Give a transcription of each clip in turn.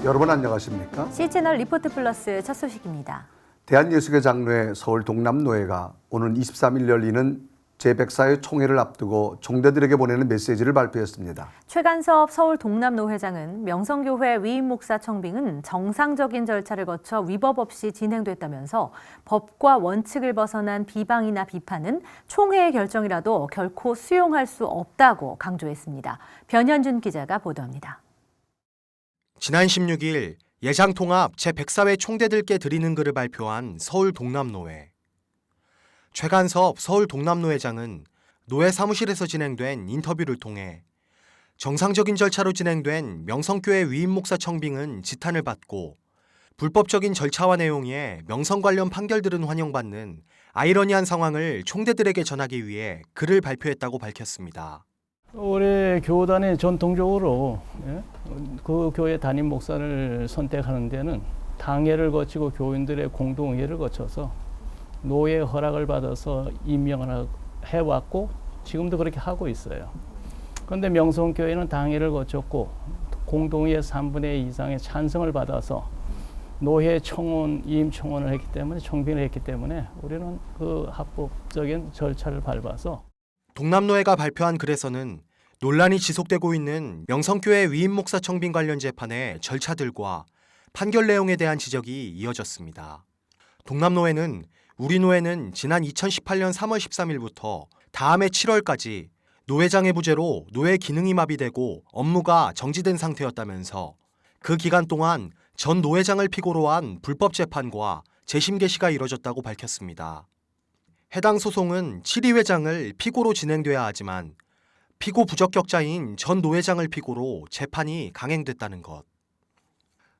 여러분 안녕하십니까? C채널 리포트 플러스 첫 소식입니다. 대한예수교 장로회 서울 동남노회가 오는 23일 열리는 제104회 총회를 앞두고 총대들에게 보내는 메시지를 발표했습니다. 최간섭 서울 동남노회장은 명성교회 위임 목사 청빙은 정상적인 절차를 거쳐 위법 없이 진행됐다면서 법과 원칙을 벗어난 비방이나 비판은 총회의 결정이라도 결코 수용할 수 없다고 강조했습니다. 변현준 기자가 보도합니다. 지난 16일 예장통합 제104회 총대들께 드리는 글을 발표한 서울 동남노회. 최간섭 서울 동남노회장은 노회 사무실에서 진행된 인터뷰를 통해 정상적인 절차로 진행된 명성교회 위임 목사 청빙은 지탄을 받고 불법적인 절차와 내용에 명성 관련 판결들은 환영받는 아이러니한 상황을 총대들에게 전하기 위해 글을 발표했다고 밝혔습니다. 올해 교단이 전통적으로 그 교회 담임 목사를 선택하는 데는 당회를 거치고 교인들의 공동의회를 거쳐서 노예 허락을 받아서 임명을 해왔고 지금도 그렇게 하고 있어요. 그런데 명성교회는 당회를 거쳤고 공동의회 3분의 2 이상의 찬성을 받아서 노회 청원, 이임 청원을 했기 때문에 청빙을 했기 때문에 우리는 그 합법적인 절차를 밟아서 동남노회가 발표한 글에서는 논란이 지속되고 있는 명성교회 위임 목사 청빙 관련 재판의 절차들과 판결 내용에 대한 지적이 이어졌습니다. 동남노회는 우리 노회는 지난 2018년 3월 13일부터 다음해 7월까지 노회장의 부재로 노회 기능이 마비되고 업무가 정지된 상태였다면서 그 기간 동안 전 노회장을 피고로 한 불법 재판과 재심 개시가 이뤄졌다고 밝혔습니다. 해당 소송은 7위 회장을 피고로 진행돼야 하지만 피고 부적격자인 전 노회장을 피고로 재판이 강행됐다는 것.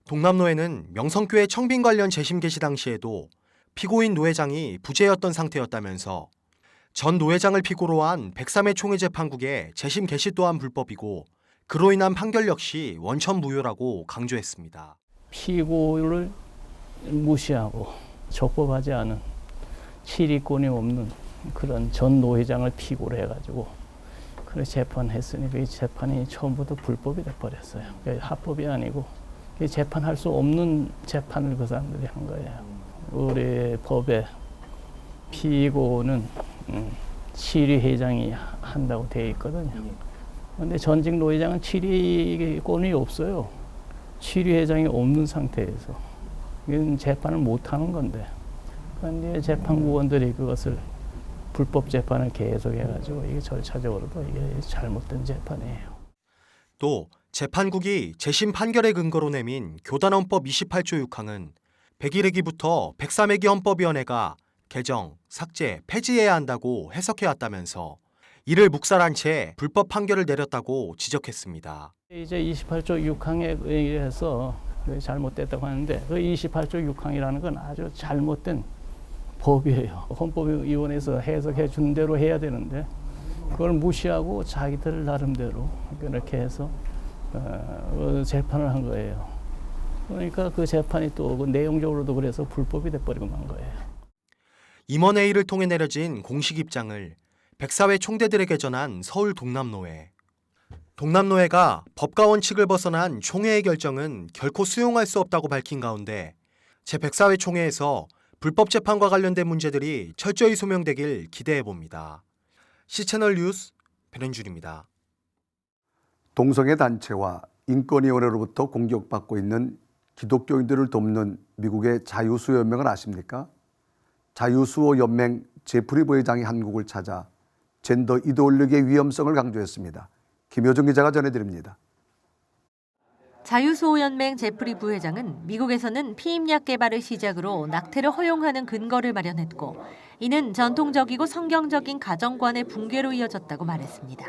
동남노회는 명성교회 청빙 관련 재심 개시 당시에도 피고인 노회장이 부재였던 상태였다면서 전 노회장을 피고로 한 103회 총회 재판국의 재심 개시 또한 불법이고 그로 인한 판결 역시 원천 무효라고 강조했습니다. 피고를 무시하고 적법하지 않은 치리권이 없는 그런 전 노회장을 피고로 해가지고 그래 재판했으니 그 재판이 처음부터 불법이 돼버렸어요. 합법이 아니고 재판할 수 없는 재판을 그 사람들이 한 거예요. 우리 법에 피고는 치리회장이 한다고 되어 있거든요. 그런데 전직 노회장은 치리권이 없어요. 치리회장이 없는 상태에서 이건 재판을 못 하는 건데. 그런데 재판부원들이 그것을 불법 재판을 계속해가지고 이게 절차적으로도 이게 잘못된 재판이에요. 또 재판국이 재심 판결의 근거로 내민 교단헌법 28조 6항은 101회기부터 103회기 헌법위원회가 개정, 삭제, 폐지해야 한다고 해석해왔다면서 이를 묵살한 채 불법 판결을 내렸다고 지적했습니다. 이제 28조 6항에 의해서 잘못됐다고 하는데 그 28조 6항이라는 건 아주 잘못된 법이에요. 헌법위원회에서 해석해 준 대로 해야 되는데 그걸 무시하고 자기들 나름대로 이렇게 해서 재판을 한 거예요. 그러니까 그 재판이 또 내용적으로도 그래서 불법이 돼버리고 만 거예요. 임원회의를 통해 내려진 공식 입장을 104회 총대들에게 전한 서울 동남노회. 동남노회가 법과 원칙을 벗어난 총회의 결정은 결코 수용할 수 없다고 밝힌 가운데 제104회 총회에서 불법 재판과 관련된 문제들이 철저히 소명되길 기대해봅니다. C채널 뉴스 변현준입니다. 동성애 단체와 인권위원회로부터 공격받고 있는 기독교인들을 돕는 미국의 자유수호연맹을 아십니까? 자유수호연맹 제프리 부회장이 한국을 찾아 젠더 이데올로기의 위험성을 강조했습니다. 김효정 기자가 전해드립니다. 자유수호연맹 제프리 부회장은 미국에서는 피임약 개발을 시작으로 낙태를 허용하는 근거를 마련했고 이는 전통적이고 성경적인 가정관의 붕괴로 이어졌다고 말했습니다.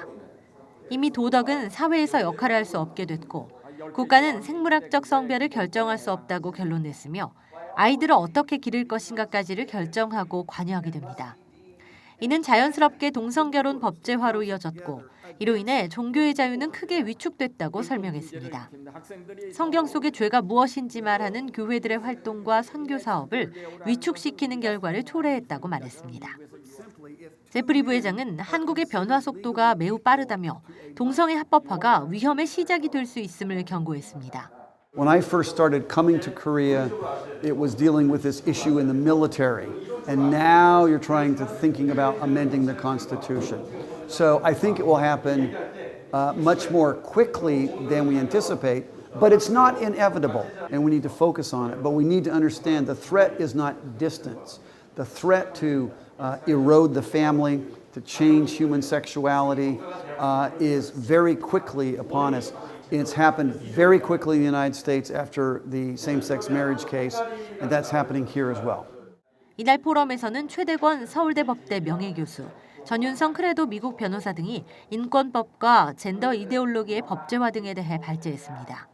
이미 도덕은 사회에서 역할을 할 수 없게 됐고 국가는 생물학적 성별을 결정할 수 없다고 결론냈으며 아이들을 어떻게 기를 것인가까지를 결정하고 관여하게 됩니다. 이는 자연스럽게 동성결혼 법제화로 이어졌고 이로 인해 종교의 자유는 크게 위축됐다고 설명했습니다. 성경 속의 죄가 무엇인지 말하는 교회들의 활동과 선교 사업을 위축시키는 결과를 초래했다고 말했습니다. 제프리 부회장은 한국의 변화 속도가 매우 빠르다며 동성애 합법화가 위험의 시작이 될 수 있음을 경고했습니다. When I first started coming to Korea, it was dealing with this issue in the military. And now you're trying to thinking about amending the Constitution. So I think it will happen much more quickly than we anticipate, but it's not inevitable, and we need to focus on it. But we need to understand the threat is not distance. The threat to erode the family, to change human sexuality is very quickly upon us. It's happened very quickly in the United States after the same-sex marriage case, and that's happening here as well. 이날 포럼에서는 최대권 서울대 법대 명예교수, 전윤성 크레도 미국 변호사 등이 인권법과 젠더 이데올로기의 법제화 등에 대해 발제했습니다.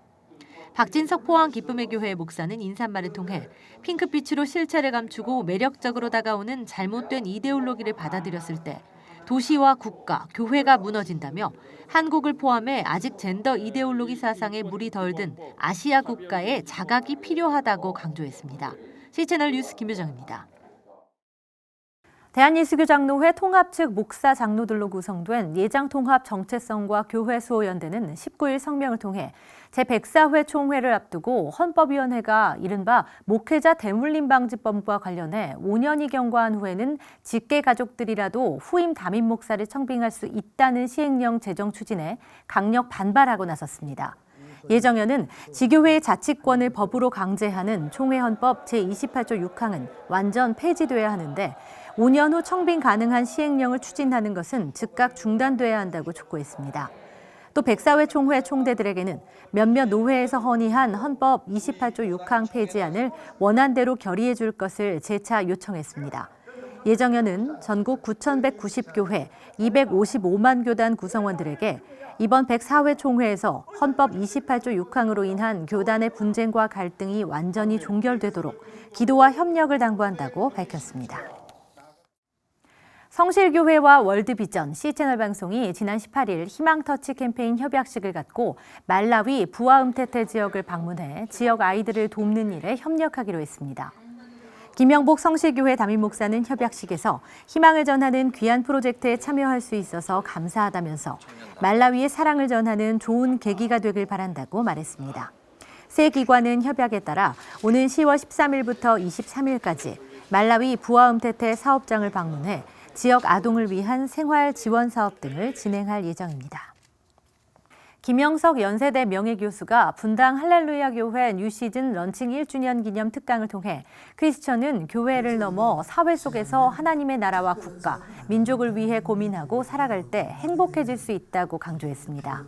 박진석 포항 기쁨의 교회 목사는 인사말을 통해 핑크빛으로 실체를 감추고 매력적으로 다가오는 잘못된 이데올로기를 받아들였을 때 도시와 국가, 교회가 무너진다며 한국을 포함해 아직 젠더 이데올로기 사상에 물이 덜 든 아시아 국가의 자각이 필요하다고 강조했습니다. C채널 뉴스 김효정입니다. 대한예수교장로회 통합 측 목사 장로들로 구성된 예장통합 정체성과 교회 수호연대는 19일 성명을 통해 제104회 총회를 앞두고 헌법위원회가 이른바 목회자 대물림 방지법과 관련해 5년이 경과한 후에는 직계 가족들이라도 후임 담임 목사를 청빙할 수 있다는 시행령 제정 추진에 강력 반발하고 나섰습니다. 예정연은 지교회의 자치권을 법으로 강제하는 총회 헌법 제28조 6항은 완전 폐지돼야 하는데 5년 후 청빙 가능한 시행령을 추진하는 것은 즉각 중단돼야 한다고 촉구했습니다. 또 104회 총회 총대들에게는 몇몇 노회에서 헌의한 헌법 28조 6항 폐지안을 원안대로 결의해 줄 것을 재차 요청했습니다. 예정연은 전국 9,190교회 255만 교단 구성원들에게 이번 104회 총회에서 헌법 28조 6항으로 인한 교단의 분쟁과 갈등이 완전히 종결되도록 기도와 협력을 당부한다고 밝혔습니다. 성실교회와 월드비전 C채널 방송이 지난 18일 희망터치 캠페인 협약식을 갖고 말라위 부아음테테 지역을 방문해 지역 아이들을 돕는 일에 협력하기로 했습니다. 김영복 성실교회 담임 목사는 협약식에서 희망을 전하는 귀한 프로젝트에 참여할 수 있어서 감사하다면서 말라위의 사랑을 전하는 좋은 계기가 되길 바란다고 말했습니다. 세 기관은 협약에 따라 오는 10월 13일부터 23일까지 말라위 부아음테테 사업장을 방문해 지역 아동을 위한 생활 지원 사업 등을 진행할 예정입니다. 김영석 연세대 명예교수가 분당 할렐루야 교회 뉴시즌 런칭 1주년 기념 특강을 통해 크리스천은 교회를 넘어 사회 속에서 하나님의 나라와 국가, 민족을 위해 고민하고 살아갈 때 행복해질 수 있다고 강조했습니다.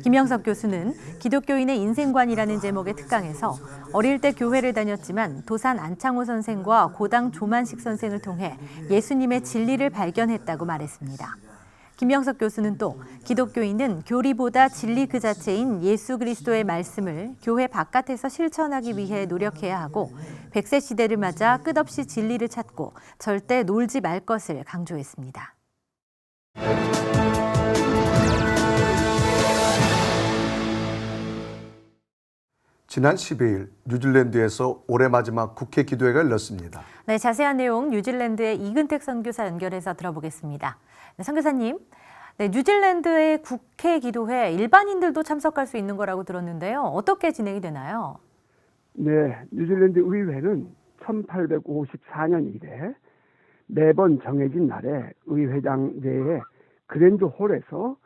김영석 교수는 기독교인의 인생관이라는 제목의 특강에서 어릴 때 교회를 다녔지만 도산 안창호 선생과 고당 조만식 선생을 통해 예수님의 진리를 발견했다고 말했습니다. 김영석 교수는 또 기독교인은 교리보다 진리 그 자체인 예수 그리스도의 말씀을 교회 바깥에서 실천하기 위해 노력해야 하고 100세 시대를 맞아 끝없이 진리를 찾고 절대 놀지 말 것을 강조했습니다. 지난 12일 뉴질랜드에서 올해 마지막 국회 기도회가 열렸습니다. 네, 자세한 내용 뉴질랜드의 이근택 선교사 연결해서 들어보겠습니다. 네, 선교사님, 네, 뉴질랜드의 국회 기도회 일반인들도 참석할 수 있는 거라고 들었는데요. 어떻게 진행이 되나요? 네, 뉴질랜드 의회는 1854년 이래 매번 정해진 날에 의회당 내에 그랜드 홀에서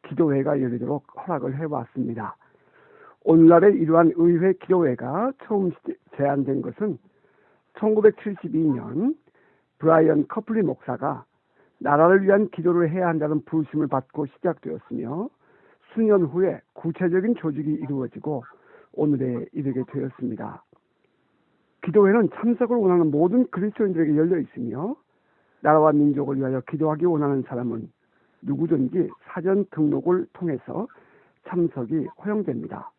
기도회가 열리도록 허락을 해왔습니다. 오늘날에 이러한 의회 기도회가 처음 제안된 것은 1972년 브라이언 커플리 목사가 나라를 위한 기도를 해야 한다는 부르심을 받고 시작되었으며 수년 후에 구체적인 조직이 이루어지고 오늘에 이르게 되었습니다. 기도회는 참석을 원하는 모든 그리스도인들에게 열려 있으며 나라와 민족을 위하여 기도하기 원하는 사람은 누구든지 사전 등록을 통해서 참석이 허용됩니다.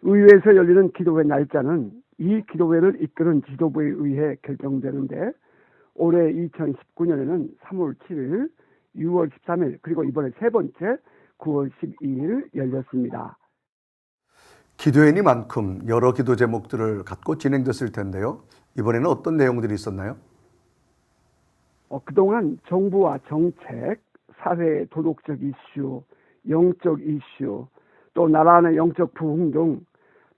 의회에서 열리는 기도회 날짜는 이 기도회를 이끄는 지도부에 의해 결정되는데 올해 2019년에는 3월 7일, 6월 13일, 그리고 이번에 세 번째 9월 12일 열렸습니다. 기도회니만큼 여러 기도 제목들을 갖고 진행됐을 텐데요. 이번에는 어떤 내용들이 있었나요? 그동안 정부와 정책, 사회 도덕적 이슈, 영적 이슈, 또 나라 안의 영적 부흥 등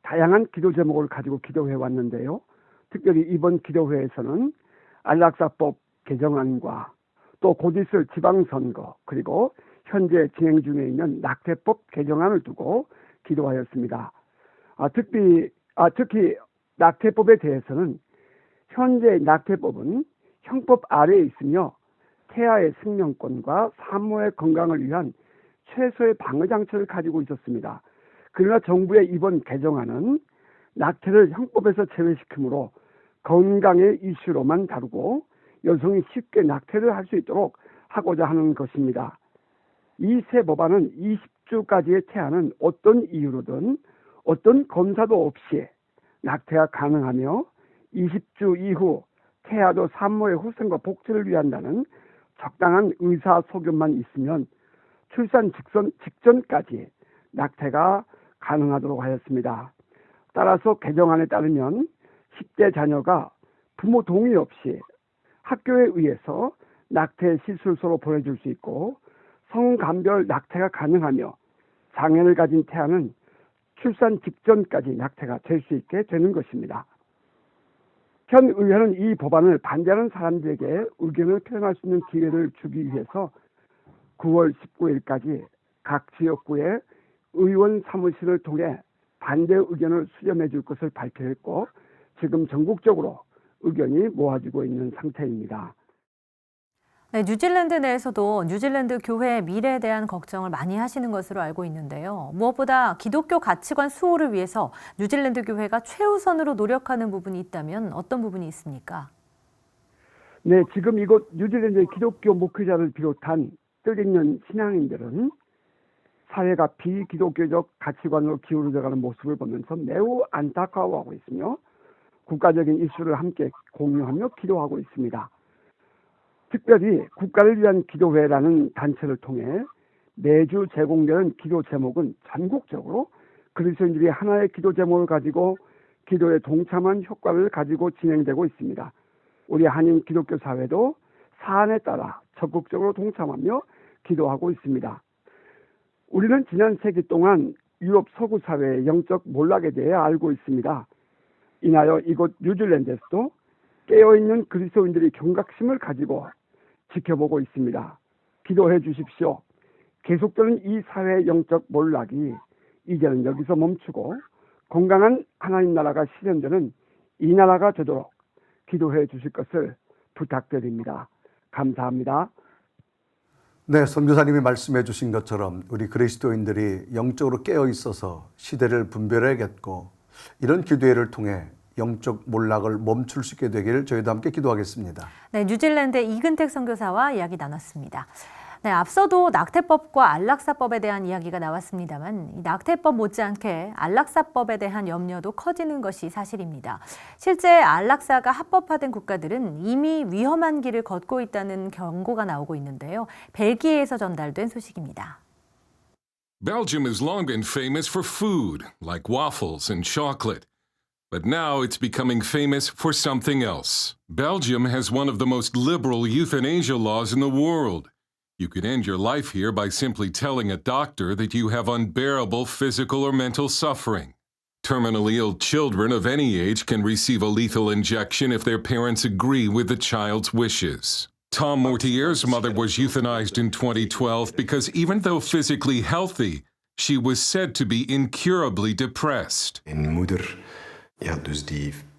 다양한 기도 제목을 가지고 기도해 왔는데요. 특별히 이번 기도회에서는 안락사법 개정안과 또 곧 있을 지방선거 그리고 현재 진행 중에 있는 낙태법 개정안을 두고 기도하였습니다. 특히 낙태법에 대해서는 현재 낙태법은 형법 아래에 있으며 태아의 생명권과 산모의 건강을 위한 최소의 방어 장치를 가지고 있었습니다. 그러나 정부의 이번 개정안은 낙태를 형법에서 제외시키므로 건강의 이슈로만 다루고 여성이 쉽게 낙태를 할 수 있도록 하고자 하는 것입니다. 이 새 법안은 20주까지의 태아는 어떤 이유로든 어떤 검사도 없이 낙태가 가능하며 20주 이후 태아도 산모의 후생과 복지를 위한다는 적당한 의사소견만 있으면 출산 직전까지 낙태가 가능하도록 하였습니다. 따라서 개정안에 따르면 10대 자녀가 부모 동의 없이 학교에 의해서 낙태 시술소로 보내줄 수 있고 성감별 낙태가 가능하며 장애를 가진 태아는 출산 직전까지 낙태가 될 수 있게 되는 것입니다. 현 의회는 이 법안을 반대하는 사람들에게 의견을 표현할 수 있는 기회를 주기 위해서 9월 19일까지 각 지역구의 의원 사무실을 통해 반대 의견을 수렴해 줄 것을 발표했고 지금 전국적으로 의견이 모아지고 있는 상태입니다. 네, 뉴질랜드 내에서도 뉴질랜드 교회의 미래에 대한 걱정을 많이 하시는 것으로 알고 있는데요. 무엇보다 기독교 가치관 수호를 위해서 뉴질랜드 교회가 최우선으로 노력하는 부분이 있다면 어떤 부분이 있습니까? 네, 지금 이곳 뉴질랜드의 기독교 목회자를 비롯한 뜻있는 신앙인들은 사회가 비기독교적 가치관으로 기울어져가는 모습을 보면서 매우 안타까워하고 있으며 국가적인 이슈를 함께 공유하며 기도하고 있습니다. 특별히 국가를 위한 기도회라는 단체를 통해 매주 제공되는 기도 제목은 전국적으로 그리스도인들이 하나의 기도 제목을 가지고 기도에 동참한 효과를 가지고 진행되고 있습니다. 우리 한인 기독교 사회도 사안에 따라 적극적으로 동참하며 기도하고 있습니다. 우리는 지난 세기 동안 유럽 서구 사회의 영적 몰락에 대해 알고 있습니다. 인하여 이곳 뉴질랜드에서도 깨어있는 그리스도인들이 경각심을 가지고 지켜보고 있습니다. 기도해 주십시오. 계속되는 이 사회의 영적 몰락이 이제는 여기서 멈추고 건강한 하나님 나라가 실현되는 이 나라가 되도록 기도해 주실 것을 부탁드립니다. 감사합니다. 네, 선교사님이 말씀해 주신 것처럼 우리 그리스도인들이 영적으로 깨어 있어서 시대를 분별해야겠고 이런 기도회를 통해 영적 몰락을 멈출 수 있게 되기를 저희도 함께 기도하겠습니다. 네, 뉴질랜드 이근택 선교사와 이야기 나눴습니다. 네, 앞서도 낙태법과 안락사법에 대한 이야기가 나왔습니다만 이 낙태법 못지않게 안락사법에 대한 염려도 커지는 것이 사실입니다. 실제 안락사가 합법화된 국가들은 이미 위험한 길을 걷고 있다는 경고가 나오고 있는데요. 벨기에에서 전달된 소식입니다. Belgium has long been famous for food, like waffles and chocolate. But now it's becoming famous for something else. Belgium has one of the most liberal euthanasia laws in the world. You could end your life here by simply telling a doctor that you have unbearable physical or mental suffering. Terminally ill children of any age can receive a lethal injection if their parents agree with the child's wishes. Tom Mortier's mother was euthanized in 2012 because even though physically healthy, she was said to be incurably depressed.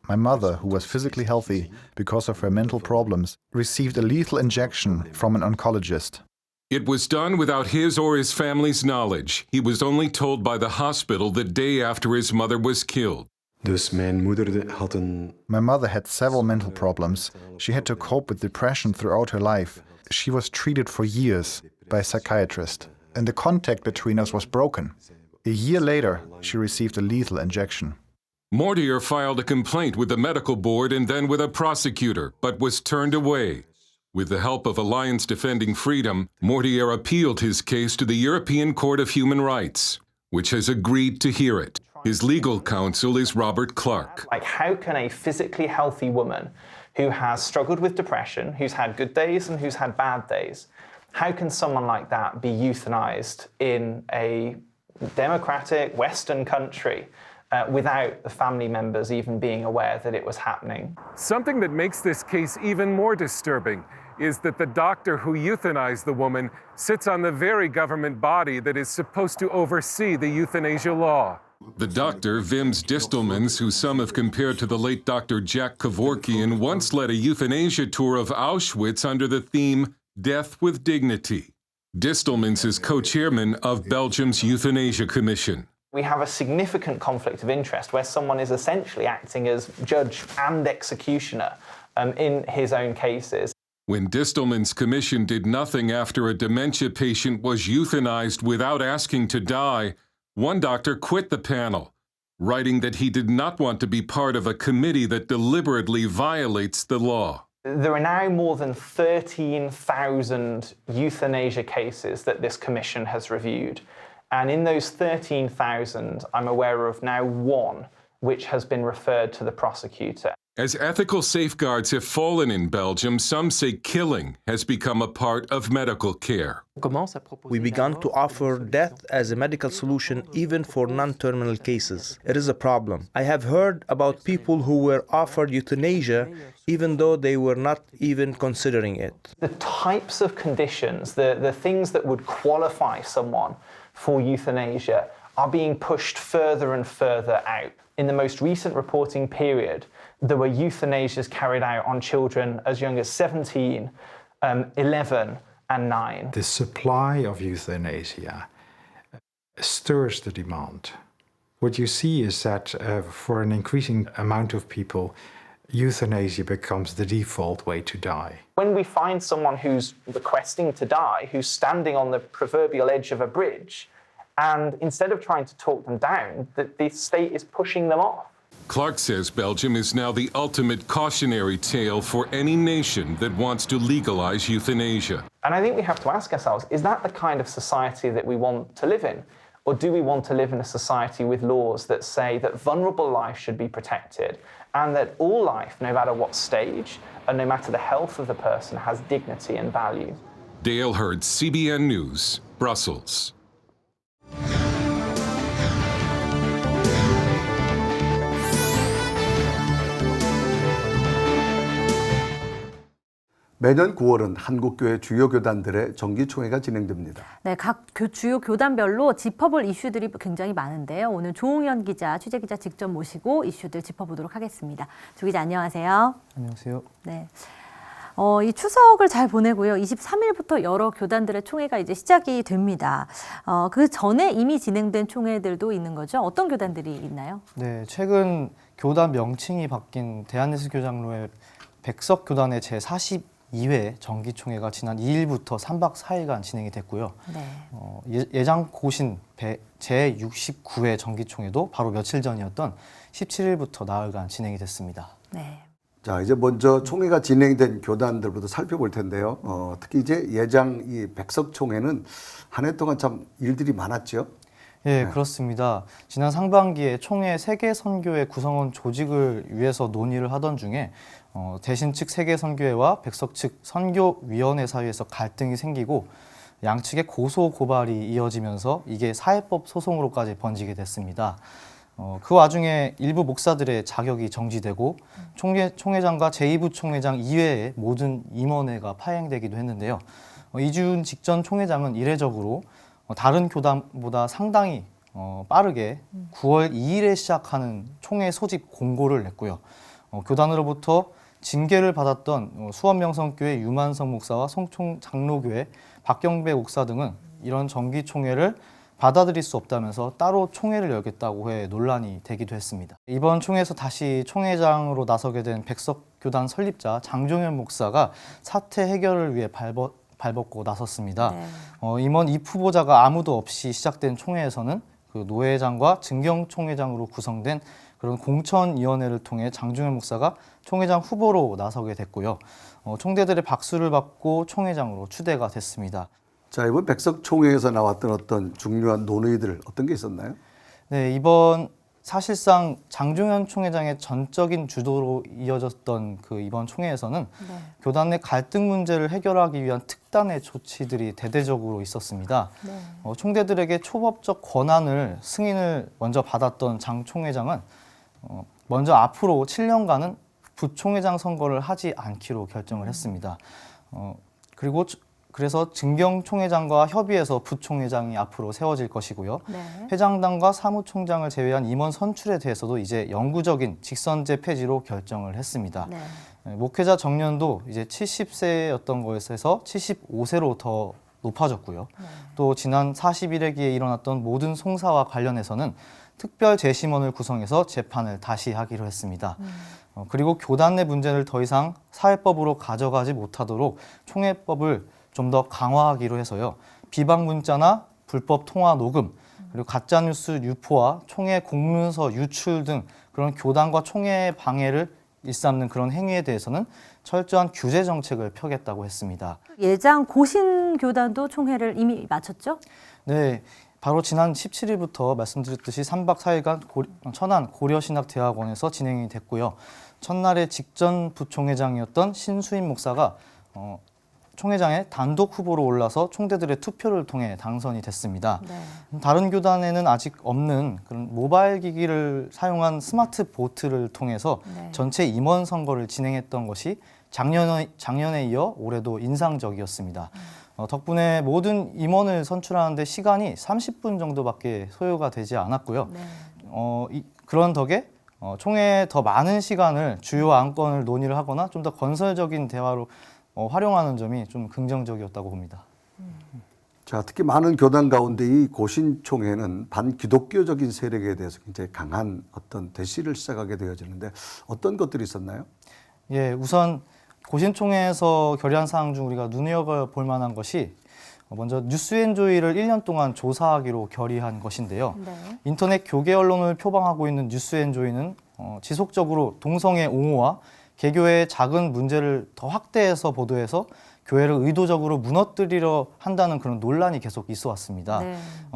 My mother, who was physically healthy because of her mental problems, received a lethal injection from an oncologist. It was done without his or his family's knowledge. He was only told by the hospital the day after his mother was killed. My mother had several mental problems. She had to cope with depression throughout her life. She was treated for years by a psychiatrist, and the contact between us was broken. A year later, she received a lethal injection. Mortier filed a complaint with the medical board and then with a prosecutor, but was turned away. With the help of Alliance Defending Freedom, Mortier appealed his case to the European Court of Human Rights, which has agreed to hear it. His legal counsel is Robert Clark. Like, how can a physically healthy woman who has struggled with depression, who's had good days and who's had bad days, how can someone like that be euthanized in a democratic Western country without the family members even being aware that it was happening. Something that makes this case even more disturbing is that the doctor who euthanized the woman sits on the very government body that is supposed to oversee the euthanasia law. The doctor, Vims Distelmans, who some have compared to the late Dr. Jack Kevorkian, once led a euthanasia tour of Auschwitz under the theme Death with Dignity. Distelmans is co-chairman of Belgium's Euthanasia Commission. We have a significant conflict of interest where someone is essentially acting as judge and executioner in his own cases. When Distelmans' commission did nothing after a dementia patient was euthanized without asking to die, one doctor quit the panel, writing that he did not want to be part of a committee that deliberately violates the law. There are now more than 13,000 euthanasia cases that this commission has reviewed. And in those 13,000, I'm aware of now one which has been referred to the prosecutor. As ethical safeguards have fallen in Belgium, some say killing has become a part of medical care. We began to offer death as a medical solution even for non-terminal cases. It is a problem. I have heard about people who were offered euthanasia even though they were not even considering it. The types of conditions, the things that would qualify someone for euthanasia are being pushed further and further out. In the most recent reporting period, there were euthanasias carried out on children as young as 17, 11 and 9. The supply of euthanasia stirs the demand. What you see is that for an increasing amount of people, euthanasia becomes the default way to die. When we find someone who's requesting to die, who's standing on the proverbial edge of a bridge, and instead of trying to talk them down, the state is pushing them off. Clark says Belgium is now the ultimate cautionary tale for any nation that wants to legalize euthanasia. And I think we have to ask ourselves, is that the kind of society that we want to live in? Or do we want to live in a society with laws that say that vulnerable life should be protected and that all life, no matter what stage and no matter the health of the person, has dignity and value? Dale Hurd, CBN News, Brussels. 매년 9월은 한국교회 주요 교단들의 정기총회가 진행됩니다. 네, 각 주요 교단별로 짚어볼 이슈들이 굉장히 많은데요. 오늘 조홍현 기자, 취재기자 직접 모시고 이슈들 짚어보도록 하겠습니다. 조 기자 안녕하세요. 안녕하세요. 네. 이 추석을 잘 보내고요. 23일부터 여러 교단들의 총회가 이제 시작이 됩니다. 그 전에 이미 진행된 총회들도 있는 거죠? 어떤 교단들이 있나요? 네, 최근 교단 명칭이 바뀐 대한예수교장로회 백석교단의 제42회 정기총회가 지난 2일부터 3박 4일간 진행이 됐고요. 네. 예장고신 제69회 정기총회도 바로 며칠 전이었던 17일부터 나흘간 진행이 됐습니다. 네. 자, 이제 먼저 총회가 진행된 교단들부터 살펴볼 텐데요. 특히 이제 예장 이 백석총회는 한 해 동안 참 일들이 많았죠. 예, 네. 그렇습니다. 지난 상반기에 총회 세계선교회 구성원 조직을 위해서 논의를 하던 중에 대신 측 세계선교회와 백석 측 선교위원회 사이에서 갈등이 생기고 양측의 고소 고발이 이어지면서 이게 사회법 소송으로까지 번지게 됐습니다. 그 와중에 일부 목사들의 자격이 정지되고 총회장과 제2부총회장 이외의 모든 임원회가 파행되기도 했는데요. 이준 직전 총회장은 이례적으로 다른 교단보다 상당히 빠르게 9월 2일에 시작하는 총회 소집 공고를 냈고요. 교단으로부터 징계를 받았던 수원명성교회 유만성 목사와 송총 장로교회 박경배 목사 등은 이런 정기총회를 받아들일 수 없다면서 따로 총회를 열겠다고 해 논란이 되기도 했습니다. 이번 총회에서 다시 총회장으로 나서게 된 백석교단 설립자 장종현 목사가 사태 해결을 위해 발벗고 나섰습니다. 네. 임원 입 후보자가 아무도 없이 시작된 총회에서는 그 노회장과 증경총회장으로 구성된 그런 공천위원회를 통해 장종현 목사가 총회장 후보로 나서게 됐고요. 총대들의 박수를 받고 총회장으로 추대가 됐습니다. 자, 이번 백석총회에서 나왔던 어떤 중요한 논의들 어떤 게 있었나요? 네, 이번 사실상 장종현 총회장의 전적인 주도로 이어졌던 그 이번 총회에서는 교단 내 갈등 문제를 해결하기 위한 특단의 조치들이 대대적으로 있었습니다. 총대들에게 초법적 권한을 승인을 먼저 받았던 장 총회장은 먼저 앞으로 7년간은 부총회장 선거를 하지 않기로 결정을 했습니다. 그래서 증경 총회장과 협의해서 부총회장이 앞으로 세워질 것이고요. 회장단과 사무총장을 제외한 임원 선출에 대해서도 이제 영구적인 직선제 폐지로 결정을 했습니다. 목회자 정년도 이제 70세였던 것에서 75세로 더 높아졌고요. 또 지난 41회기에 일어났던 모든 송사와 관련해서는 특별 재심원을 구성해서 재판을 다시 하기로 했습니다. 그리고 교단 내 문제를 더 이상 사회법으로 가져가지 못하도록 총회법을 좀 더 강화하기로 해서요. 비방 문자나 불법 통화 녹음, 그리고 가짜뉴스 유포와 총회 공문서 유출 등 그런 교단과 총회의 방해를 일삼는 그런 행위에 대해서는 철저한 규제 정책을 펴겠다고 했습니다. 예장 고신 교단도 총회를 이미 마쳤죠? 네. 바로 지난 17일부터 말씀드렸듯이 3박 4일간 천안 고려신학대학원에서 진행이 됐고요. 첫날에 직전 부총회장이었던 신수임 목사가 총회장의 단독 후보로 올라서 총대들의 투표를 통해 당선이 됐습니다. 다른 교단에는 아직 없는 그런 모바일 기기를 사용한 스마트 보트를 통해서 전체 임원 선거를 진행했던 것이 작년에 이어 올해도 인상적이었습니다. 덕분에 모든 임원을 선출하는데 시간이 30분 정도밖에 소요가 되지 않았고요. 그런 덕에 총회에 더 많은 시간을 주요 안건을 논의를 하거나 좀 더 건설적인 대화로 활용하는 점이 좀 긍정적이었다고 봅니다. 자, 특히 많은 교단 가운데 이 고신총회는 반기독교적인 세력에 대해서 굉장히 강한 어떤 대시를 시작하게 되어지는데 어떤 것들이 있었나요? 예, 우선 고신총회에서 결의한 사항 중 우리가 눈여겨볼 만한 것이 먼저 뉴스앤조이를 1년 동안 조사하기로 결의한 것인데요. 인터넷 교계 언론을 표방하고 있는 뉴스앤조이는 지속적으로 동성애 옹호와 개교의 작은 문제를 더 확대해서 보도해서 교회를 의도적으로 무너뜨리려 한다는 그런 논란이 계속 있어 왔습니다.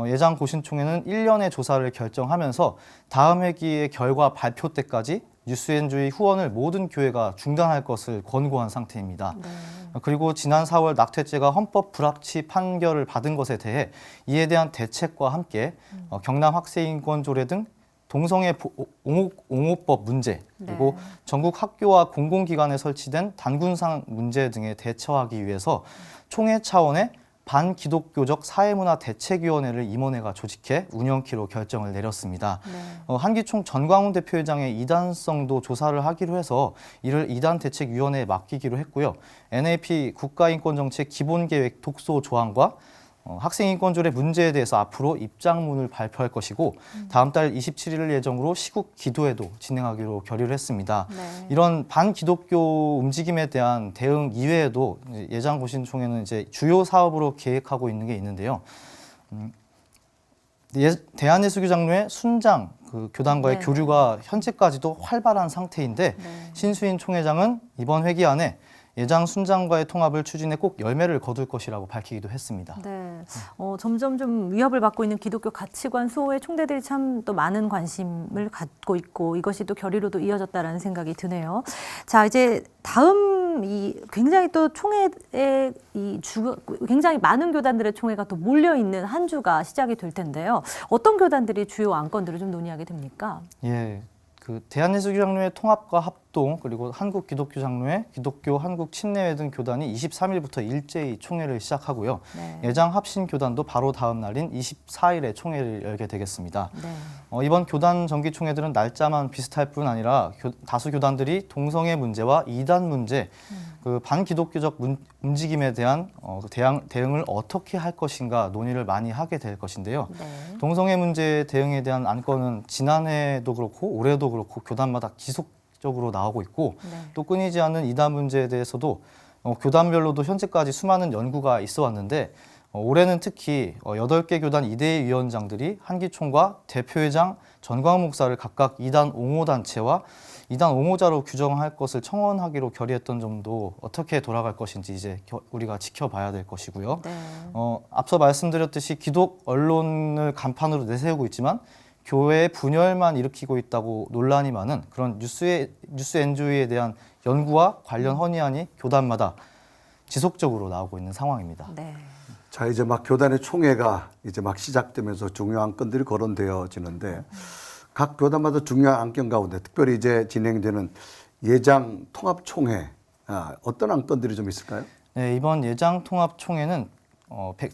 예장 고신총회는 1년의 조사를 결정하면서 다음 회기의 결과 발표 때까지 뉴스앤조이 후원을 모든 교회가 중단할 것을 권고한 상태입니다. 그리고 지난 4월 낙태죄가 헌법 불합치 판결을 받은 것에 대해 이에 대한 대책과 함께 경남 학생인권 조례 등 동성애 옹호법 문제, 그리고 전국 학교와 공공기관에 설치된 단군상 문제 등에 대처하기 위해서 총회 차원의 반기독교적 사회문화 대책위원회를 임원회가 조직해 운영키로 결정을 내렸습니다. 한기총 전광훈 대표회장의 이단성도 조사를 하기로 해서 이를 이단대책위원회에 맡기기로 했고요. NAP 국가인권정책 기본계획 독소 조항과 학생인권조례 문제에 대해서 앞으로 입장문을 발표할 것이고 다음 달 27일 예정으로 시국 기도회도 진행하기로 결의를 했습니다. 이런 반기독교 움직임에 대한 대응 이외에도 예장 고신총회는 이제 주요 사업으로 계획하고 있는 게 있는데요. 대한예수교 장로의 순장 그 교단과의 교류가 현재까지도 활발한 상태인데 신수인 총회장은 이번 회기 안에 예장 순장과의 통합을 추진해 꼭 열매를 거둘 것이라고 밝히기도 했습니다. 점점 좀 위협을 받고 있는 기독교 가치관 수호에 총대들이 참 또 많은 관심을 갖고 있고 이것이 또 결의로도 이어졌다라는 생각이 드네요. 자, 이제 다음 이 굉장히 또 총회에 굉장히 많은 교단들의 총회가 또 몰려 있는 한 주가 시작이 될 텐데요. 어떤 교단들이 주요 안건들을 좀 논의하게 됩니까? 예. 그 대한예수교 장로회 통합과 합동 그리고 한국 기독교 장로회, 기독교 한국 침례회 등 교단이 23일부터 일제히 총회를 시작하고요. 예장 합신 교단도 바로 다음 날인 24일에 총회를 열게 되겠습니다. 이번 교단 정기 총회들은 날짜만 비슷할 뿐 아니라 다수 교단들이 동성애 문제와 이단 문제, 그 반기독교적 움직임에 대한 대응을 어떻게 할 것인가 논의를 많이 하게 될 것인데요. 동성애 문제 대응에 대한 안건은 지난해도 그렇고 올해도 그렇고 교단마다 지속적으로 나오고 있고 또 끊이지 않는 이단 문제에 대해서도 교단별로도 현재까지 수많은 연구가 있어 왔는데 올해는 특히 8개 교단 이대 위원장들이 한기총과 대표회장 전광훈 목사를 각각 이단 옹호단체와 이단 옹호자로 규정할 것을 청원하기로 결의했던 점도 어떻게 돌아갈 것인지 이제 우리가 지켜봐야 될 것이고요. 앞서 말씀드렸듯이 기독 언론을 간판으로 내세우고 있지만 교회의 분열만 일으키고 있다고 논란이 많은 그런 뉴스 엔조이에 대한 연구와 관련 헌의안이 교단마다 지속적으로 나오고 있는 상황입니다. 네. 자, 이제 막 교단의 총회가 이제 막 시작되면서 중요한 건들이 거론되어지는데 각 교단마다 중요한 안건 가운데 특별히 이제 진행되는 예장 통합 총회 어떤 안건들이 좀 있을까요? 네, 이번 예장 통합 총회는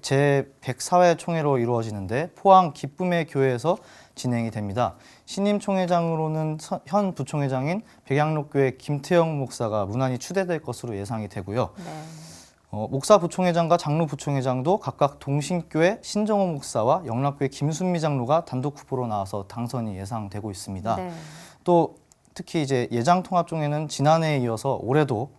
제 104회 총회로 이루어지는데 포항 기쁨의 교회에서 진행이 됩니다. 신임 총회장으로는 현 부총회장인 백양록교회 김태영 목사가 무난히 추대될 것으로 예상이 되고요. 네. 목사 부총회장과 장로 부총회장도 각각 동신교회 신정호 목사와 영락교회 김순미 장로가 단독 후보로 나와서 당선이 예상되고 있습니다. 네. 또 특히 이제 예장 통합 총회는 지난해에 이어서 올해도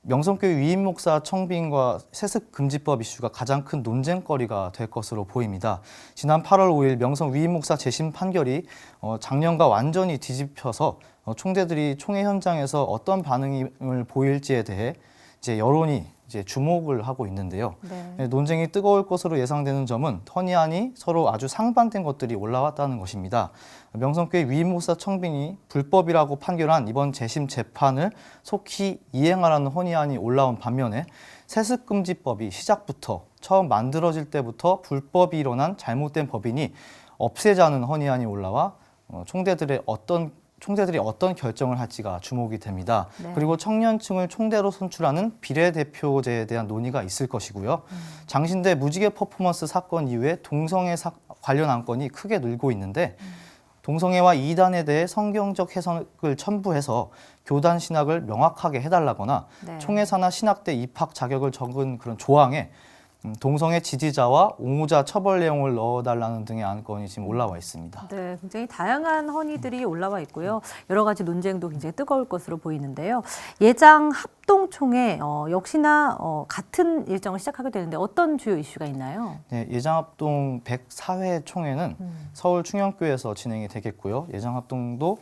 명성교회 위임 목사 청빙과 세습 금지법 이슈가 가장 큰 논쟁거리가 될 것으로 보입니다. 지난 8월 5일 명성 위임 목사 재심 판결이 작년과 완전히 뒤집혀서 총대들이 총회 현장에서 어떤 반응을 보일지에 대해 이제 여론이 이제 주목을 하고 있는데요. 네. 논쟁이 뜨거울 것으로 예상되는 점은 헌의안이 서로 아주 상반된 것들이 올라왔다는 것입니다. 명성교회 위임 목사 청빙이 불법이라고 판결한 이번 재심 재판을 속히 이행하라는 헌의안이 올라온 반면에 세습금지법이 시작부터 처음 만들어질 때부터 불법이 일어난 잘못된 법이니 없애자는 헌의안이 올라와 총대들이 어떤 결정을 할지가 주목이 됩니다. 네. 그리고 청년층을 총대로 선출하는 비례대표제에 대한 논의가 있을 것이고요. 장신대 무지개 퍼포먼스 사건 이후에 동성애 관련 안건이 크게 늘고 있는데 동성애와 이단에 대해 성경적 해석을 첨부해서 교단 신학을 명확하게 해달라거나 네. 총회사나 신학대 입학 자격을 적은 그런 조항에 동성애 지지자와 옹호자 처벌 내용을 넣어달라는 등의 안건이 지금 올라와 있습니다. 네, 굉장히 다양한 헌의들이 올라와 있고요. 여러 가지 논쟁도 굉장히 뜨거울 것으로 보이는데요. 예장 합동총회 역시나 같은 일정을 시작하게 되는데 어떤 주요 이슈가 있나요? 네, 예장합동 104회 총회는 서울 충영교회에서 진행이 되겠고요. 예장합동도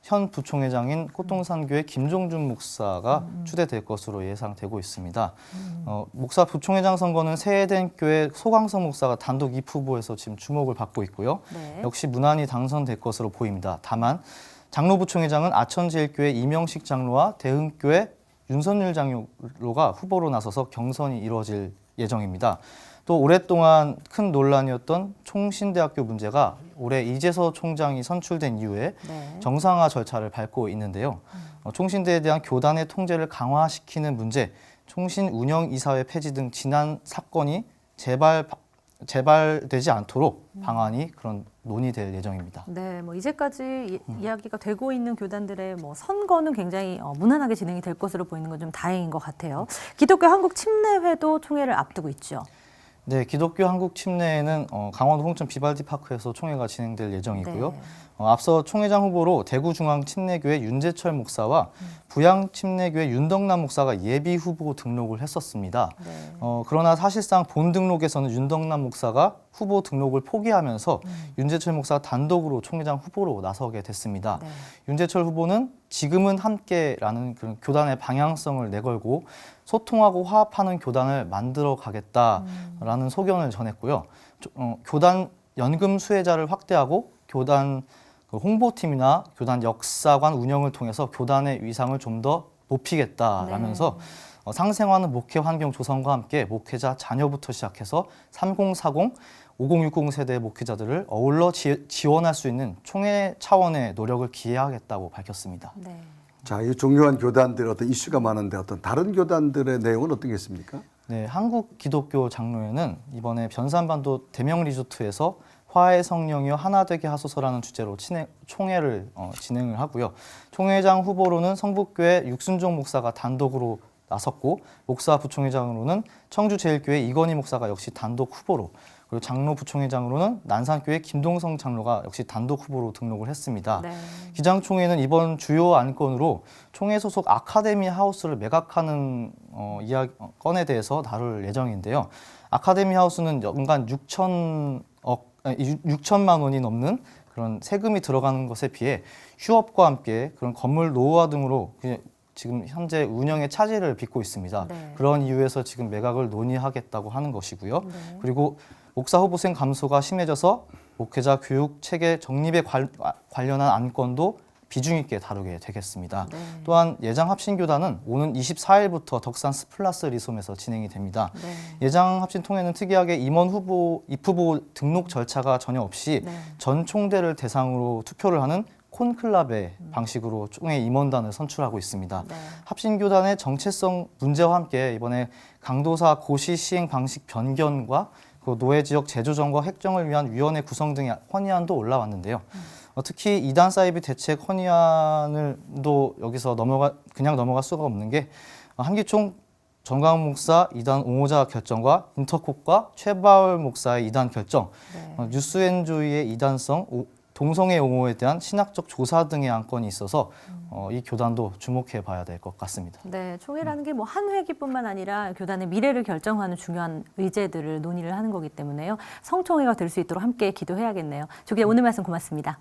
현 부총회장인 꽃동산교회 김종준 목사가 추대될 것으로 예상되고 있습니다. 목사 부총회장 선거는 세해된 교회 소강성 목사가 단독 2후보에서 지금 주목을 받고 있고요. 네. 역시 무난히 당선될 것으로 보입니다. 다만 장로 부총회장은 아천제일교회 이명식 장로와 대흥교회 윤선율 장로가 후보로 나서서 경선이 이루어질 예정입니다. 또 오랫동안 큰 논란이었던 총신대학교 문제가 올해 이재서 총장이 선출된 이후에 네. 정상화 절차를 밟고 있는데요. 총신대에 대한 교단의 통제를 강화시키는 문제, 총신 운영 이사회 폐지 등 지난 사건이 재발되지 않도록 방안이 그런 논의될 예정입니다. 네, 뭐 이제까지 이야기가 되고 있는 교단들의 뭐 선거는 굉장히 무난하게 진행이 될 것으로 보이는 건 좀 다행인 것 같아요. 기독교 한국 침례회도 총회를 앞두고 있죠. 네, 기독교 한국 침례회는 강원 홍천 비발디 파크에서 총회가 진행될 예정이고요. 네. 앞서 총회장 후보로 대구중앙침례교회 윤재철 목사와 부양침례교회 윤덕남 목사가 예비 후보 등록을 했었습니다. 네. 그러나 사실상 본 등록에서는 윤덕남 목사가 후보 등록을 포기하면서 윤재철 목사가 단독으로 총회장 후보로 나서게 됐습니다. 네. 윤재철 후보는 지금은 함께라는 그런 교단의 방향성을 내걸고 소통하고 화합하는 교단을 만들어 가겠다라는 소견을 전했고요. 교단 연금 수혜자를 확대하고 교단 홍보팀이나 교단 역사관 운영을 통해서 교단의 위상을 좀 더 높이겠다라면서 상생하는 목회 환경 조성과 함께 목회자 자녀부터 시작해서 3040, 5060 세대의 목회자들을 어울러 지원할 수 있는 총회 차원의 노력을 기해하겠다고 밝혔습니다. 네. 자, 이 중요한 교단들 어떤 이슈가 많은데 어떤 다른 교단들의 내용은 어떤 게 있습니까? 네, 한국 기독교 장로회는 이번에 변산반도 대명 리조트에서 화해 성령이여 하나 되게 하소서라는 주제로 총회를 진행을 하고요. 총회장 후보로는 성북교회 육순종 목사가 단독으로 나섰고 목사 부총회장으로는 청주제일교회 이건희 목사가 역시 단독 후보로 그리고 장로 부총회장으로는 난산교회 김동성 장로가 역시 단독 후보로 등록을 했습니다. 네. 기장총회는 이번 주요 안건으로 총회 소속 아카데미 하우스를 매각하는 건에 대해서 다룰 예정인데요. 아카데미 하우스는 연간 6천만 원이 넘는 그런 세금이 들어가는 것에 비해 휴업과 함께 그런 건물 노후화 등으로 지금 현재 운영의 차질을 빚고 있습니다. 네. 그런 이유에서 지금 매각을 논의하겠다고 하는 것이고요. 네. 그리고 목사 후보생 감소가 심해져서 목회자 교육 체계 정립에 관련한 안건도 비중 있게 다루게 되겠습니다. 네. 또한 예장합신교단은 오는 24일부터 덕산 스플라스 리솜에서 진행이 됩니다. 네. 예장합신통회는 특이하게 임원 후보, 입후보 등록 절차가 전혀 없이 네. 전 총대를 대상으로 투표를 하는 콘클라베 방식으로 총회 임원단을 선출하고 있습니다. 네. 합신교단의 정체성 문제와 함께 이번에 강도사 고시 시행 방식 변경과 그 노예 지역 재조정과 획정을 위한 위원회 구성 등의 헌의안도 올라왔는데요. 특히 이단 사이비 대책 헌의안을도 여기서 그냥 넘어갈 수가 없는 게 한기총 정광훈 목사 이단 옹호자 결정과 인터콕과 최바울 목사의 이단 결정, 네. 뉴스앤조이의 이단성, 동성애 옹호에 대한 신학적 조사 등의 안건이 있어서 이 교단도 주목해 봐야 될 것 같습니다. 네, 총회라는 게 뭐 한 회기뿐만 아니라 교단의 미래를 결정하는 중요한 의제들을 논의를 하는 거기 때문에요. 성총회가 될 수 있도록 함께 기도해야겠네요. 조기자 오늘 말씀 고맙습니다.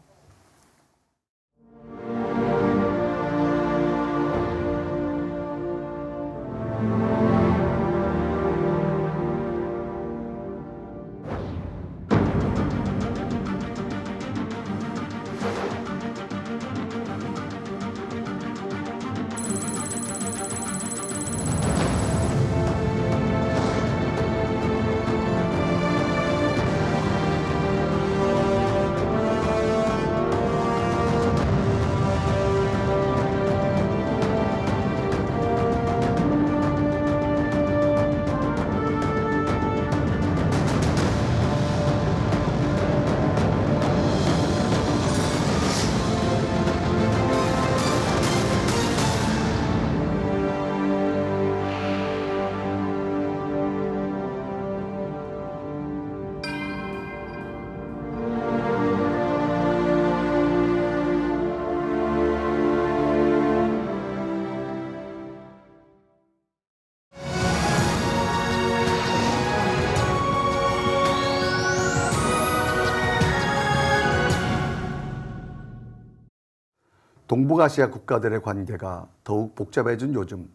동북아시아 국가들의 관계가 더욱 복잡해진 요즘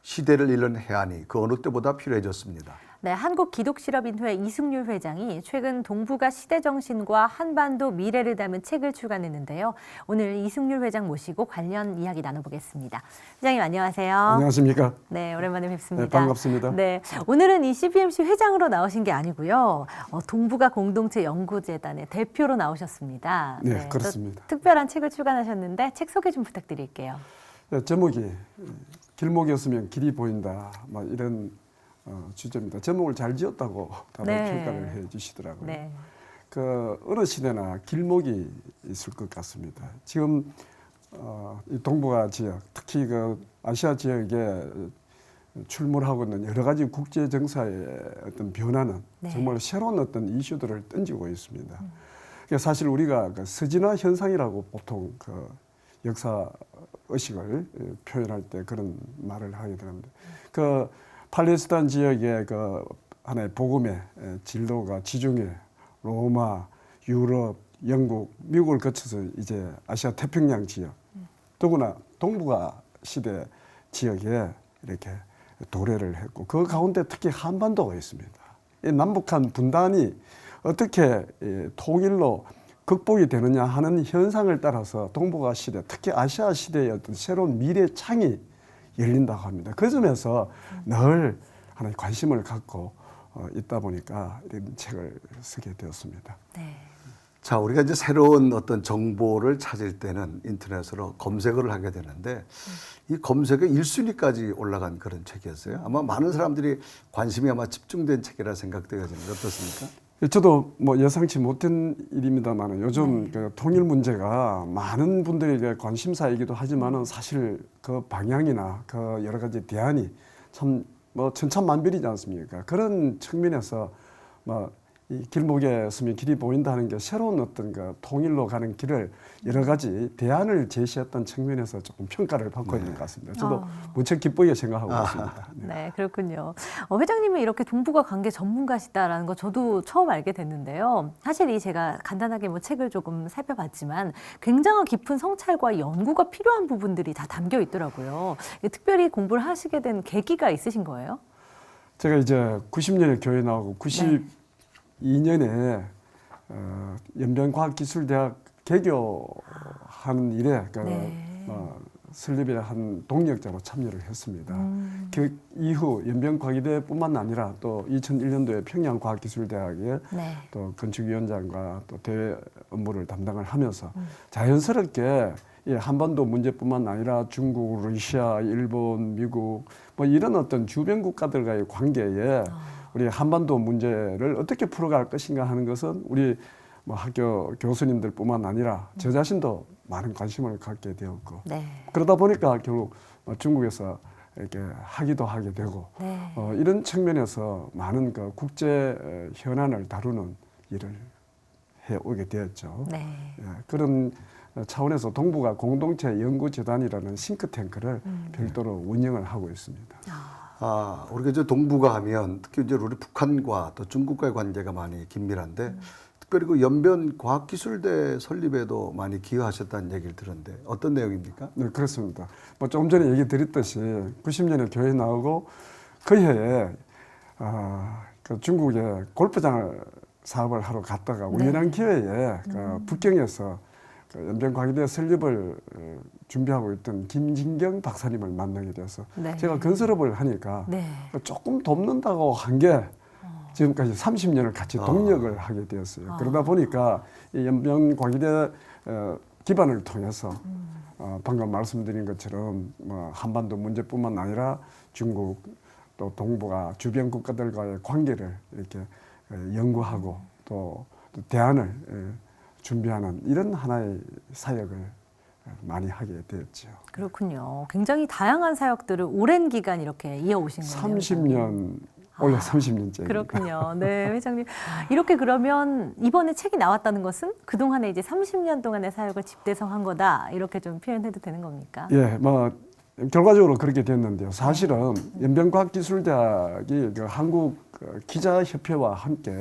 시대를 잃는 해안이 그 어느 때보다 필요해졌습니다. 네, 한국기독실업인회 이승률 회장이 최근 동북아 시대 정신과 한반도 미래를 담은 책을 출간했는데요. 오늘 이승률 회장 모시고 관련 이야기 나눠보겠습니다. 회장님 안녕하세요. 안녕하십니까? 네, 오랜만에 뵙습니다. 네, 반갑습니다. 네, 오늘은 이 CPMC 회장으로 나오신 게 아니고요. 동북아 공동체 연구재단의 대표로 나오셨습니다. 네, 그렇습니다. 특별한 책을 출간하셨는데 책 소개 좀 부탁드릴게요. 네, 제목이 길목이었으면 길이 보인다. 막 이런 주제입니다. 제목을 잘 지었다고 다들 네. 평가를 해 주시더라고요. 네. 그 어느 시대나 길목이 있을 것 같습니다. 지금 이 동북아 지역, 특히 그 아시아 지역에 출몰하고 있는 여러 가지 국제 정사의 어떤 변화는 네. 정말 새로운 어떤 이슈들을 던지고 있습니다. 그러니까 사실 우리가 그 서진화 현상이라고 보통 그 역사 의식을 표현할 때 그런 말을 하게 되는데, 그 팔레스타인 지역의 그 하나의 복음의 진로가 지중해, 로마, 유럽, 영국, 미국을 거쳐서 이제 아시아 태평양 지역, 더구나 동북아 시대 지역에 이렇게 도래를 했고, 그 가운데 특히 한반도가 있습니다. 이 남북한 분단이 어떻게 통일로 극복이 되느냐 하는 현상을 따라서 동북아 시대, 특히 아시아 시대의 어떤 새로운 미래 창이 열린다고 합니다. 그 점에서 늘 하나의 관심을 갖고 있다 보니까 이런 책을 쓰게 되었습니다. 네. 자, 우리가 이제 새로운 어떤 정보를 찾을 때는 인터넷으로 검색어를 하게 되는데 이 검색어 1순위까지 올라간 그런 책이었어요. 아마 많은 사람들이 관심이 아마 집중된 책이라 생각되어지는데 어떻습니까? 저도 뭐 예상치 못한 일입니다만 요즘 그 통일 문제가 많은 분들에게 관심사이기도 하지만은 사실 그 방향이나 그 여러 가지 대안이 참 뭐 천차만별이지 않습니까? 그런 측면에서 뭐 이 길목에 서면 길이 보인다는 게 새로운 어떤 그 통일로 가는 길을 여러 가지 대안을 제시했던 측면에서 조금 평가를 받고 있는 것 같습니다. 저도 무척 기쁘게 생각하고 있습니다. 네, 그렇군요. 회장님이 이렇게 동북아 관계 전문가시다라는 거 저도 처음 알게 됐는데요. 사실 이 제가 간단하게 뭐 책을 조금 살펴봤지만 굉장한 깊은 성찰과 연구가 필요한 부분들이 다 담겨 있더라고요. 특별히 공부를 하시게 된 계기가 있으신 거예요? 제가 이제 90년에 교회 나오고 92년에 연변과학기술대학 개교하는 일에 설립의 한 동력자로 참여를 했습니다. 그 이후 연변과기대뿐만 아니라 또 2001년도에 평양과학기술대학에 또 건축위원장과 또 대외 업무를 담당을 하면서 자연스럽게 한반도 문제뿐만 아니라 중국, 러시아, 일본, 미국 뭐 이런 어떤 주변 국가들과의 관계에 우리 한반도 문제를 어떻게 풀어갈 것인가 하는 것은 우리 뭐 학교 교수님들뿐만 아니라 저 자신도 많은 관심을 갖게 되었고 그러다 보니까 결국 중국에서 이렇게 하기도 하게 되고 이런 측면에서 많은 그 국제 현안을 다루는 일을 해오게 되었죠. 그런 차원에서 동북아 공동체 연구재단이라는 싱크탱크를 별도로 운영을 하고 있습니다. 우리가 이제 동북아 하면 특히 이제 우리 북한과 또 중국과의 관계가 많이 긴밀한데 특별히 그 연변과학기술대 설립에도 많이 기여하셨다는 얘기를 들었는데 어떤 내용입니까? 네, 그렇습니다. 뭐 좀 전에 얘기 드렸듯이 90년에 교회 나오고 그 해에 그 중국에 골프장을 사업을 하러 갔다가 우연한 기회에 그 북경에서 그 연변과학기대 설립을 준비하고 있던 김진경 박사님을 만나게 돼서 제가 건설업을 하니까 조금 돕는다고 한 게 지금까지 30년을 같이 동력을 하게 되었어요. 그러다 보니까 이 연변과학기대 기반을 통해서 방금 말씀드린 것처럼 뭐 한반도 문제뿐만 아니라 중국 또 동북아 주변 국가들과의 관계를 이렇게 연구하고 또 대안을 준비하는 이런 하나의 사역을 많이 하게 되었죠. 그렇군요. 굉장히 다양한 사역들을 오랜 기간 이렇게 이어오신 거네요. 30년, 원래 30년째. 그렇군요. 네, 회장님. 이렇게 그러면 이번에 책이 나왔다는 것은 그동안에 이제 30년 동안의 사역을 집대성한 거다. 이렇게 좀 표현해도 되는 겁니까? 예, 뭐 결과적으로 그렇게 됐는데요. 사실은 연변과학기술대학이 그 한국 기자협회와 함께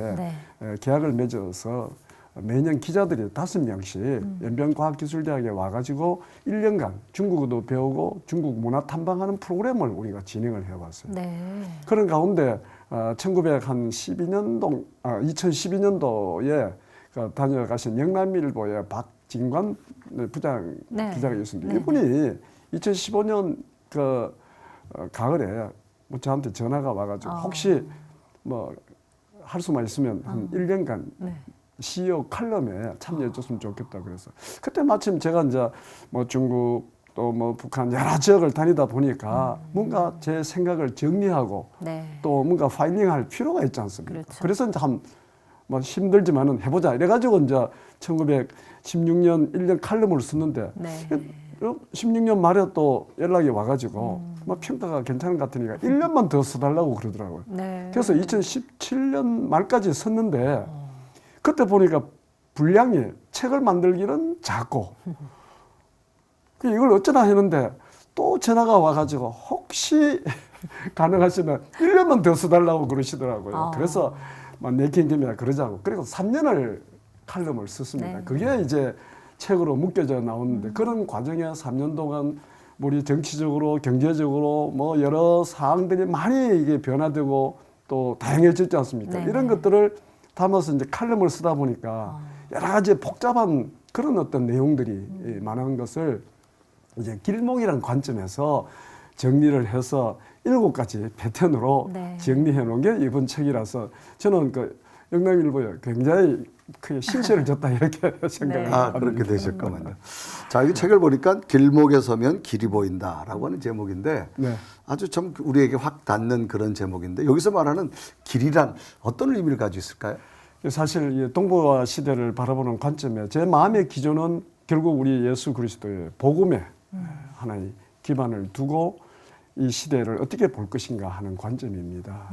계약을 맺어서 매년 기자들이 5명씩 연변과학기술대학에 와가지고 1년간 중국어도 배우고 중국 문화 탐방하는 프로그램을 우리가 진행을 해왔어요. 그런 가운데 2012년도에 다녀가신 영남일보의 박진관 부장 기자가 있습니다. 이분이 2015년 그 가을에 뭐 저한테 전화가 와가지고 혹시 뭐 할 수만 있으면 한 1년간 CEO 칼럼에 참여해 줬으면 좋겠다 그래서 그때 마침 제가 이제 뭐 중국 또 뭐 북한 여러 지역을 다니다 보니까 뭔가 제 생각을 정리하고 또 뭔가 파일링할 필요가 있지 않습니까? 그래서 이제 뭐 힘들지만은 해보자 이래가지고 이제 1916년 1년 칼럼을 썼는데 16년 말에 또 연락이 와가지고 뭐 평가가 괜찮은 것 같으니까 1년만 더 써달라고 그러더라고요. 그래서 2017년 말까지 썼는데 그때 보니까 분량이 책을 만들기는 작고 이걸 어쩌나 했는데 또 전화가 와가지고 혹시 가능하시면 1년만 더 써달라고 그러시더라고요. 그래서 내킨 김에 그러자고 그리고 3년을 칼럼을 썼습니다. 그게 이제 책으로 묶여져 나오는데 그런 과정에 3년 동안 우리 정치적으로 경제적으로 뭐 여러 사항들이 많이 이게 변화되고 또 다양해졌지 않습니까? 이런 것들을 담아서 이제 칼럼을 쓰다 보니까 여러 가지 복잡한 그런 어떤 내용들이 많은 것을 이제 길몽이라는 관점에서 정리를 해서 7가지 패턴으로 정리해 놓은 게 이번 책이라서 저는 그 영남일보에 굉장히 크게 신세를 졌다 이렇게 생각을 합니다. 그렇게 되셨구만요. 자, 이 책을 보니까 길목에 서면 길이 보인다라고 하는 제목인데 아주 참 우리에게 확 닿는 그런 제목인데 여기서 말하는 길이란 어떤 의미를 가지고 있을까요? 사실 이 동북아 시대를 바라보는 관점에 제 마음의 기조는 결국 우리 예수 그리스도의 복음에 하나의 기반을 두고 이 시대를 어떻게 볼 것인가 하는 관점입니다.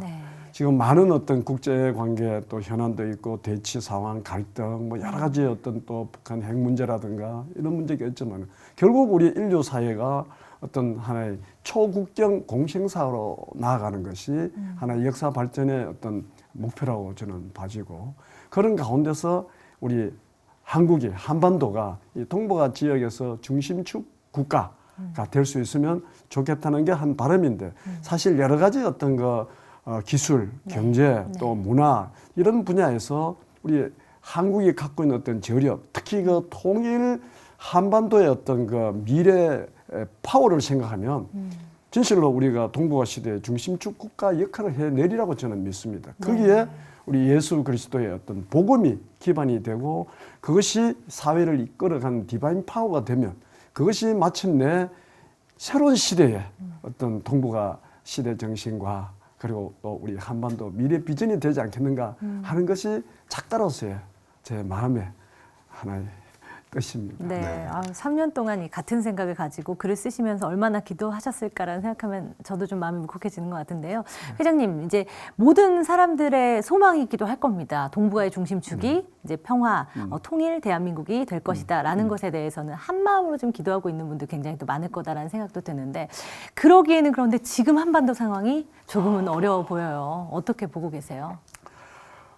지금 많은 어떤 국제 관계 또 현안도 있고 대치 상황, 갈등, 뭐 여러 가지 어떤 또 북한 핵 문제라든가 이런 문제가 있지만 결국 우리 인류 사회가 어떤 하나의 초국경 공생사로 나아가는 것이 하나의 역사 발전의 어떤 목표라고 저는 봐지고 그런 가운데서 우리 한국이 한반도가 이 동북아 지역에서 중심축 국가가 될 수 있으면 좋겠다는 게 한 바람인데 사실 여러 가지 어떤 기술, 경제, 또 문화 이런 분야에서 우리 한국이 갖고 있는 어떤 저력, 특히 그 통일 한반도의 어떤 그 미래 파워를 생각하면 진실로 우리가 동북아 시대의 중심축 국가 역할을 해내리라고 저는 믿습니다. 거기에 우리 예수 그리스도의 어떤 복음이 기반이 되고 그것이 사회를 이끌어가는 디바인 파워가 되면 그것이 마침내 새로운 시대의 어떤 동북아 시대 정신과 그리고 또 우리 한반도 미래 비전이 되지 않겠는가 하는 것이 작가로서의 제 마음의 하나의 뜻입니다. 네. 3년 동안 이 같은 생각을 가지고 글을 쓰시면서 얼마나 기도하셨을까라는 생각하면 저도 좀 마음이 울컥해지는 것 같은데요. 회장님, 이제 모든 사람들의 소망이기도 할 겁니다. 동북아의 중심축이 이제 평화, 통일 대한민국이 될 것이다라는 것에 대해서는 한 마음으로 좀 기도하고 있는 분들 굉장히 또 많을 거다라는 생각도 드는데 그러기에는 그런데 지금 한반도 상황이 조금은 어려워 보여요. 어떻게 보고 계세요?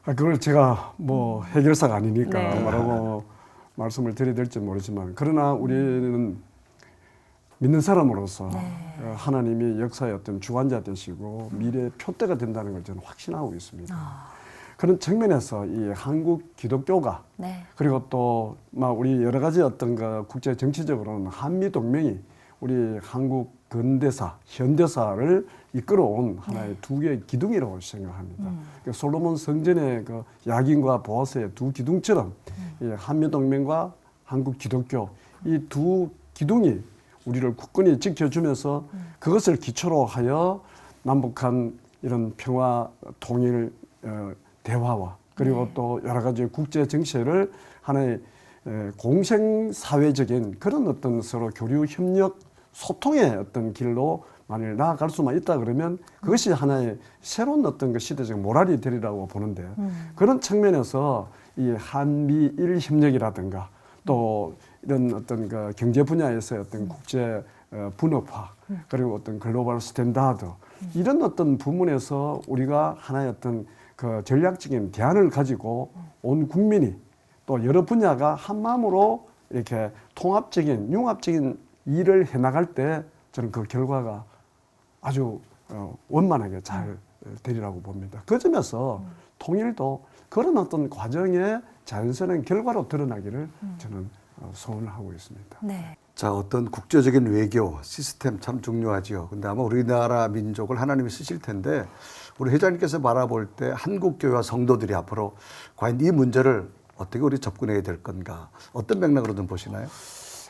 그걸 제가 뭐 해결사가 아니니까 네. 뭐라고 말씀을 드려야 될지 모르지만 그러나 우리는 믿는 사람으로서 하나님이 역사의 어떤 주관자 되시고 미래의 표대가 된다는 걸 저는 확신하고 있습니다. 그런 측면에서 이 한국 기독교가 그리고 또 막 우리 여러 가지 어떤 그 국제 정치적으로는 한미 동맹이 우리 한국 근대사, 현대사를 이끌어온 하나의 두 개의 기둥이라고 생각합니다. 그러니까 솔로몬 성전의 그 야긴과 보아스의 두 기둥처럼 이 한미 동맹과 한국 기독교 이 두 기둥이 우리를 굳건히 지켜주면서 그것을 기초로 하여 남북한 이런 평화, 통일, 대화와 그리고 또 여러 가지 국제 정세를 하나의 공생 사회적인 그런 어떤 서로 교류 협력 소통의 어떤 길로 만일 나아갈 수만 있다 그러면 그것이 하나의 새로운 어떤 그 시대적 모랄이 되리라고 보는데 그런 측면에서 이 한미일 협력이라든가 또 이런 어떤 그 경제 분야에서의 어떤 국제 분업화 그리고 어떤 글로벌 스탠다드 이런 어떤 부분에서 우리가 하나의 어떤 그 전략적인 대안을 가지고 온 국민이 또 여러 분야가 한 마음으로 이렇게 통합적인 융합적인 일을 해나갈 때 저는 그 결과가 아주 원만하게 잘 되리라고 봅니다. 그 점에서 통일도 그런 어떤 과정의 자연스러운 결과로 드러나기를 저는 소원을 하고 있습니다. 네. 자, 어떤 국제적인 외교 시스템 참 중요하지요. 근데 아마 우리나라 민족을 하나님이 쓰실 텐데 우리 회장님께서 바라볼 때 한국교회와 성도들이 앞으로 과연 이 문제를 어떻게 우리 접근해야 될 건가? 어떤 맥락으로 좀 보시나요?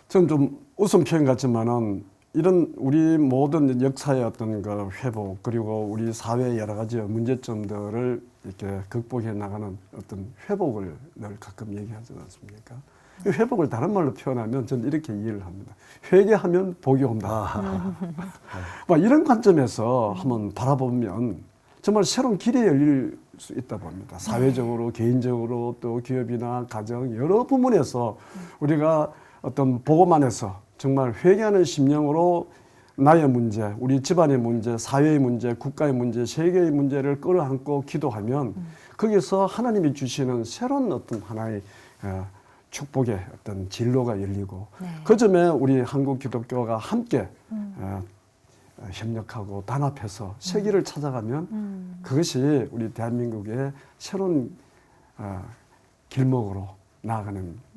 저는 좀 웃음 표현 같지만은 이런 우리 모든 역사의 어떤 그 회복 그리고 우리 사회의 여러 가지 문제점들을 이렇게 극복해 나가는 어떤 회복을 늘 가끔 얘기하지 않습니까? 이 회복을 다른 말로 표현하면 저는 이렇게 이해를 합니다. 회개하면 복이 온다. 막 이런 관점에서 한번 바라보면 정말 새로운 길이 열릴 수 있다 봅니다. 사회적으로, 개인적으로 또 기업이나 가정 여러 부문에서 우리가 어떤 보고만해서 정말 회개하는 심령으로 나의 문제, 우리 집안의 문제, 사회의 문제, 국가의 문제, 세계의 문제를 끌어안고 기도하면 거기서 하나님이 주시는 새로운 어떤 하나의 축복의 어떤 진로가 열리고 그 점에 우리 한국 기독교가 함께 협력하고 단합해서 세계를 찾아가면 그것이 우리 대한민국의 새로운 길목으로 나아가는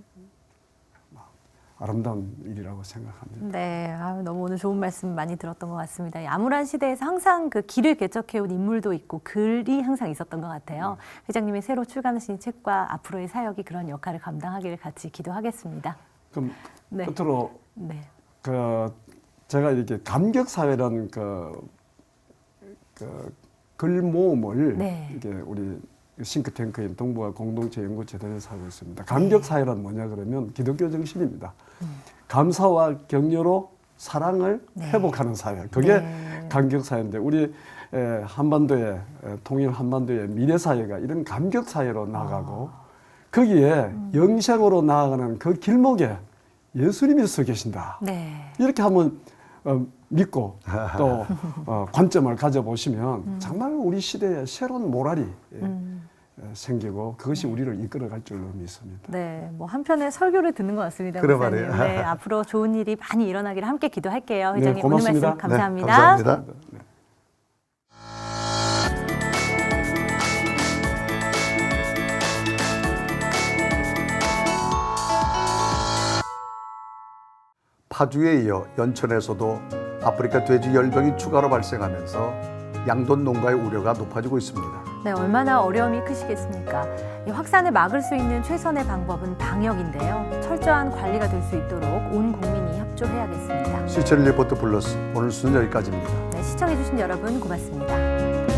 아름다운 일이라고 생각합니다. 네, 너무 오늘 좋은 말씀 많이 들었던 것 같습니다. 암울한 시대에서 항상 그 길을 개척해온 인물도 있고 글이 항상 있었던 것 같아요. 회장님의 새로 출간하신 책과 앞으로의 사역이 그런 역할을 감당하기를 같이 기도하겠습니다. 그럼 끝으로 그 제가 이렇게 감격사회라는 글 모음을 이게 우리 싱크탱크인 동북아 공동체 연구재단에서 하고 있습니다. 감격사회란 뭐냐 그러면 기독교 정신입니다. 감사와 격려로 사랑을 회복하는 사회. 그게 감격사회인데 우리 한반도의 통일 한반도의 미래사회가 이런 감격사회로 나아가고 거기에 영생으로 나아가는 그 길목에 예수님이 서 계신다. 이렇게 한번 믿고 또 관점을 가져보시면 정말 우리 시대에 새로운 모랄이 생기고 그것이 우리를 이끌어갈 줄로 믿습니다. 네, 뭐 한편의 설교를 듣는 것 같습니다. 그래 목사님. 말이에요. 네, 앞으로 좋은 일이 많이 일어나기를 함께 기도할게요. 회장님 오늘 고맙습니다. 말씀 감사합니다. 네, 감사합니다. 파주에 이어 연천에서도 아프리카 돼지 열병이 추가로 발생하면서 양돈 농가의 우려가 높아지고 있습니다. 네, 얼마나 어려움이 크시겠습니까? 이 확산을 막을 수 있는 최선의 방법은 방역인데요. 철저한 관리가 될 수 있도록 온 국민이 협조해야겠습니다. 시청 리포트 플러스 오늘 수는 여기까지입니다. 네, 시청해주신 여러분 고맙습니다.